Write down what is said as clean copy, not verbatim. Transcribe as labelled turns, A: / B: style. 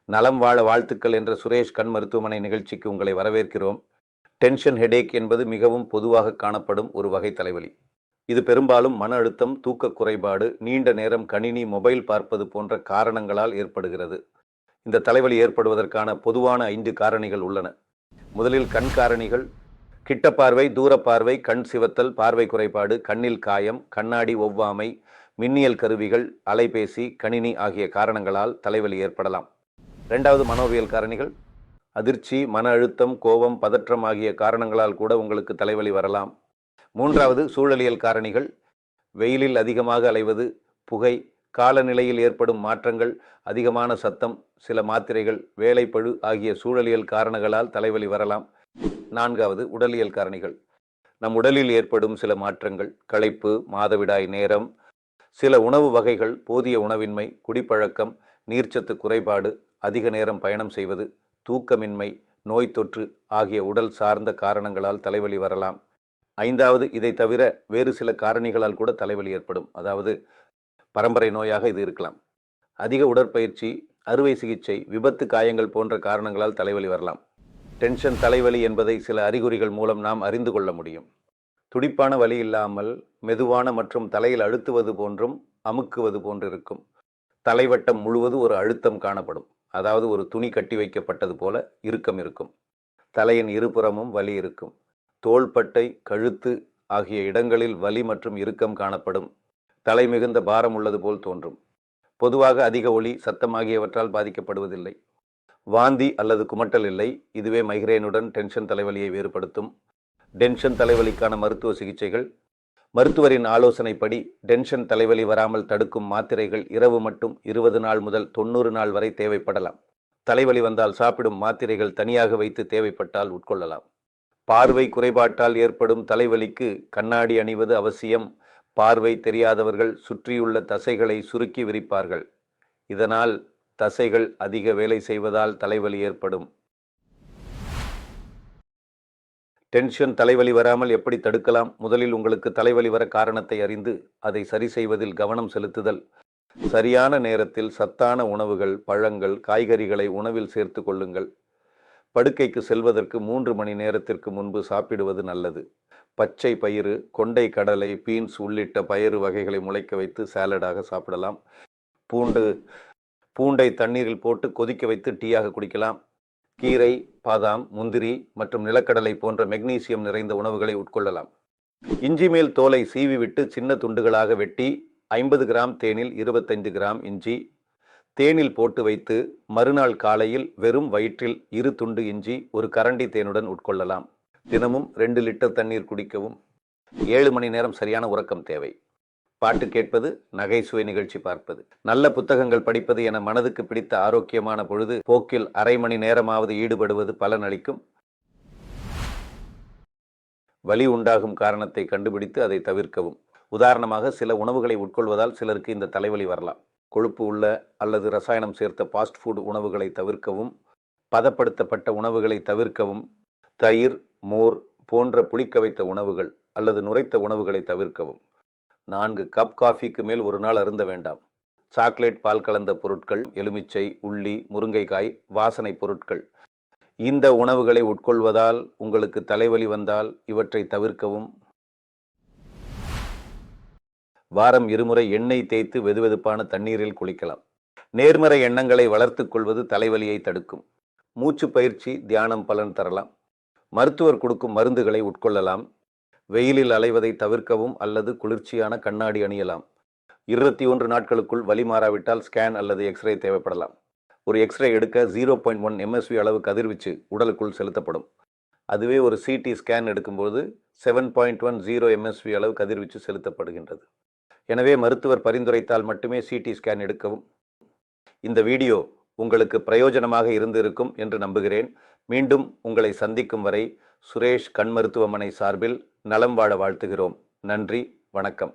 A: நலம் வாழ வாழ்த்துக்கள் என்ற சுரேஷ் கண் மருத்துவமனை நிகழ்ச்சிக்கு உங்களை வரவேற்கிறோம். டென்ஷன் ஹெடேக் என்பது மிகவும் பொதுவாக காணப்படும் ஒரு வகை தலைவலி. இது பெரும்பாலும் மன அழுத்தம், தூக்க குறைபாடு, நீண்ட நேரம் கணினி, மொபைல் பார்ப்பது போன்ற காரணங்களால் ஏற்படுகிறது. இந்த தலைவலி ஏற்படுவதற்கான பொதுவான 5 காரணிகள் உள்ளன. முதலில் கண் காரணிகள். கிட்ட பார்வை, தூர பார்வை, கண் சிவத்தல், பார்வை குறைபாடு, கண்ணில் காயம், கண்ணாடி ஒவ்வாமை, மின்னியல் கருவிகள், அலைபேசி, கணினி ஆகிய காரணங்களால் தலைவலி ஏற்படலாம். 2வது மனோவியல் காரணிகள். அதிர்ச்சி, மன அழுத்தம், கோபம், பதற்றம் ஆகிய காரணங்களால் கூட உங்களுக்கு தலைவலி வரலாம். 3வது சூழலியல் காரணிகள். வெயிலில் அதிகமாக அலைவது, புகை, காலநிலையில் ஏற்படும் மாற்றங்கள், அதிகமான சத்தம், சில மாத்திரைகள், வேலைப்பழு ஆகிய சூழலியல் காரணங்களால் தலைவலி வரலாம். 4வது உடலியல் காரணிகள். நம் உடலில் ஏற்படும் சில மாற்றங்கள், களைப்பு, மாதவிடாய் நேரம், சில உணவு வகைகள், போதிய உணவின்மை, குடிப்பழக்கம், நீர்ச்சத்து குறைபாடு, அதிக நேரம் பயணம் செய்வது, தூக்கமின்மை, நோய் தொற்று ஆகிய உடல் சார்ந்த காரணங்களால் தலைவலி வரலாம். 5வது இதை தவிர வேறு சில காரணிகளால் கூட தலைவலி ஏற்படும். அதாவது பரம்பரை நோயாக இது இருக்கலாம். அதிக உடற்பயிற்சி, அறுவை சிகிச்சை, விபத்து, காயங்கள் போன்ற காரணங்களால் தலைவலி வரலாம். டென்ஷன் தலைவலி என்பதை சில அறிகுறிகள் மூலம் நாம் அறிந்து கொள்ள முடியும். துடிப்பான வலி இல்லாமல் மெதுவான மற்றும் தலையில் அழுத்துவது போன்றும் அமுக்குவது போன்றிருக்கும். தலைவட்டம் முழுவதும் ஒரு அழுத்தம் காணப்படும். அதாவது ஒரு துணி கட்டி வைக்கப்பட்டது போல இறுக்கம் இருக்கும். தலையின் இருபுறமும் வலி இருக்கும். தோள்பட்டை, கழுத்து ஆகிய இடங்களில் வலி மற்றும் இறுக்கம் காணப்படும். தலை மிகுந்த பாரம் உள்ளது போல் தோன்றும். பொதுவாக அதிக ஒலி, சத்தம் ஆகியவற்றால் பாதிக்கப்படுவதில்லை. வாந்தி அல்லது குமட்டல் இல்லை. இதுவே மைக்ரேனுடன் டென்ஷன் தலைவலியை வேறுபடுத்தும். டென்ஷன் தலைவலிக்கான மருத்துவ சிகிச்சைகள். மருத்துவரின் ஆலோசனைப்படி டென்ஷன் தலைவலி வராமல் தடுக்கும் மாத்திரைகள் இரவு மட்டும் 20 நாள் முதல் 90 நாள் வரை தேவைப்படலாம். தலைவலி வந்தால் சாப்பிடும் மாத்திரைகள் தனியாக வைத்து தேவைப்பட்டால் உட்கொள்ளலாம். பார்வை குறைபாட்டால் ஏற்படும் தலைவலிக்கு கண்ணாடி அணிவது அவசியம். பார்வை தெரியாதவர்கள் சுற்றியுள்ள தசைகளை சுருக்கி விரிப்பார்கள். இதனால் தசைகள் அதிக வேலை செய்வதால் தலைவலி ஏற்படும். டென்ஷன் தலைவலி வராமல் எப்படி தடுக்கலாம்? முதலில் உங்களுக்கு தலைவலி வர காரணத்தை அறிந்து அதை சரி செய்வதில் கவனம் செலுத்துதல். சரியான நேரத்தில் சத்தான உணவுகள், பழங்கள், காய்கறிகளை உணவில் சேர்த்து கொள்ளுங்கள். படுக்கைக்கு செல்வதற்கு 3 மணி நேரத்திற்கு முன்பு சாப்பிடுவது நல்லது. பச்சை பயிறு, கொண்டை கடலை, பீன்ஸ் உள்ளிட்ட பயறு வகைகளை முளைக்க வைத்து சாலடாக சாப்பிடலாம். பூண்டை தண்ணீரில் போட்டு கொதிக்க வைத்து டீயாக குடிக்கலாம். கீரை, பாதாம், முந்திரி மற்றும் நிலக்கடலை போன்ற மெக்னீசியம் நிறைந்த உணவுகளை உட்கொள்ளலாம். இஞ்சி மேல் தோலை சீவி விட்டு சின்ன துண்டுகளாக வெட்டி 50 கிராம் தேனில் 25 கிராம் இஞ்சி தேனில் போட்டு வைத்து மறுநாள் காலையில் வெறும் வயிற்றில் 2 துண்டு இஞ்சி 1 கரண்டி தேனுடன் உட்கொள்ளலாம். தினமும் 2 லிட்டர் தண்ணீர் குடிக்கவும். 7 மணி நேரம் சரியான உறக்கம் தேவை. பாட்டு கேட்பது, நகைச்சுவை நிகழ்ச்சி பார்ப்பது, நல்ல புத்தகங்கள் படிப்பது என மனதுக்கு பிடித்த ஆரோக்கியமான பொழுது போக்கில் அரை மணி நேரமாவது ஈடுபடுவது பலனளிக்கும். வலி உண்டாகும் காரணத்தை கண்டுபிடித்து அதை தவிர்க்கவும். உதாரணமாக, சில உணவுகளை உட்கொள்வதால் சிலருக்கு இந்த தலைவலி வரலாம். கொழுப்பு உள்ள அல்லது ரசாயனம் சேர்த்த ஃபாஸ்ட் ஃபுட் உணவுகளை தவிர்க்கவும். பதப்படுத்தப்பட்ட உணவுகளை தவிர்க்கவும். தயிர், மோர் போன்ற புளிக்க வைத்த உணவுகள் அல்லது நுரைத்த உணவுகளை தவிர்க்கவும். 4 கப் காஃபிக்கு மேல் ஒரு நாள் அருந்த வேண்டாம். சாக்லேட், பால் கலந்த பொருட்கள், எலுமிச்சை, உள்ளி, முருங்கைக்காய், வாசனை பொருட்கள், இந்த உணவுகளை உட்கொள்வதால் உங்களுக்கு தலைவலி வந்தால் இவற்றை தவிர்க்கவும். வாரம் 2 முறை எண்ணெய் தேய்த்து வெதுவெதுப்பான தண்ணீரில் குளிக்கலாம். நேர்மறை எண்ணங்களை வளர்த்துக் கொள்வது தலைவலியை தடுக்கும். மூச்சு பயிற்சி, தியானம் பலன் தரலாம். மருத்துவர் கொடுக்கும் மருந்துகளை உட்கொள்ளலாம். வெயிலில் அலைவதை தவிர்க்கவும் அல்லது குளிர்ச்சியான கண்ணாடி அணியலாம். 21 நாட்களுக்குள் வலி மாறாவிட்டால் ஸ்கேன் அல்லது எக்ஸ்ரே தேவைப்படலாம். ஒரு எக்ஸ்ரே எடுக்க 0.1 MSV அளவு கதிர்வீச்சு உடலுக்குள் செலுத்தப்படும். அதுவே ஒரு CT ஸ்கேன் எடுக்கும்போது 7.10 MSV அளவு கதிர்வீச்சு செலுத்தப்படுகின்றது. எனவே மருத்துவர் பரிந்துரைத்தால் மட்டுமே CT ஸ்கேன் எடுக்கவும். இந்த வீடியோ உங்களுக்கு பிரயோஜனமாக இருந்திருக்கும் என்று நம்புகிறேன். மீண்டும் உங்களை சந்திக்கும் வரை சுரேஷ் கண் மருத்துவமனை சார்பில் நலம் வாழ வாழ்த்துகிறோம். நன்றி, வணக்கம்.